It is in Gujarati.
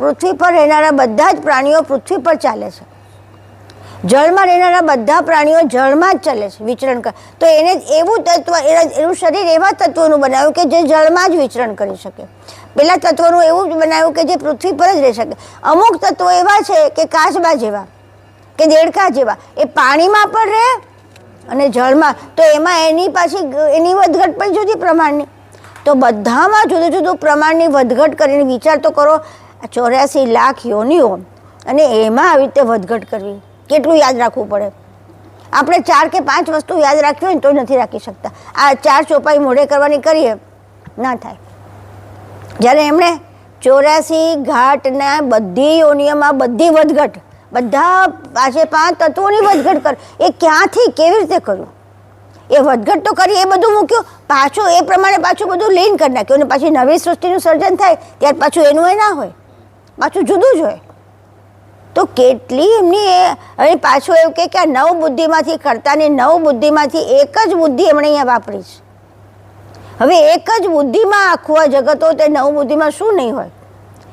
પૃથ્વી પર રહેનારા બધા જ પ્રાણીઓ પૃથ્વી પર ચાલે છે, જળમાં રહેનારા બધા પ્રાણીઓ જળમાં જ ચાલે છે, વિચરણ કરે. તો એને એવું તત્વ, એનું શરીર એવા તત્વોનું બનાવ્યું કે જે જળમાં જ વિચરણ કરી શકે. પેલા તત્વોનું એવું જ બનાવ્યું કે જે પૃથ્વી પર જ રહી શકે. અમુક તત્વો એવા છે કે કાચબા જેવા કે દેડકા જેવા, એ પાણીમાં પણ રહે અને જળમાં. તો એમાં એની વધઘટ પણ જુદી પ્રમાણની. તો બધામાં જુદું જુદું પ્રમાણની વધઘટ કરીને વિચાર તો કરો, 84 લાખ યોનિઓ અને એમાં આવી રીતે વધઘટ કરવી, કેટલું યાદ રાખવું પડે. આપણે 4 કે 5 વસ્તુ યાદ રાખવી હોય ને તો નથી રાખી શકતા. આ 4 ચોપાઈ મોઢે કરવાની કરીએ ના થાય. જ્યારે એમણે 84 ઘાટના બધી યોનિઓમાં બધી વધઘટ, બધા 5 તત્વોની વધઘટ કરી, એ ક્યાંથી કેવી રીતે કર્યું? એ વધઘટ તો કરી, એ બધું મૂક્યું, પાછું એ પ્રમાણે પાછું બધું લીન કરી નાખ્યું. અને પાછી નવી સૃષ્ટિનું સર્જન થાય ત્યાર પાછું એનું એ ના હોય, પાછું જુદું જ હોય. તો કેટલી એમની હવે પાછું એવું કે આ 9 બુદ્ધિમાંથી કરતાની 9 બુદ્ધિમાંથી એક જ બુદ્ધિ એમણે અહીંયા વાપરી છે. હવે એક જ બુદ્ધિમાં આખું આ જગત હોય, તે 9 બુદ્ધિમાં શું નહીં હોય?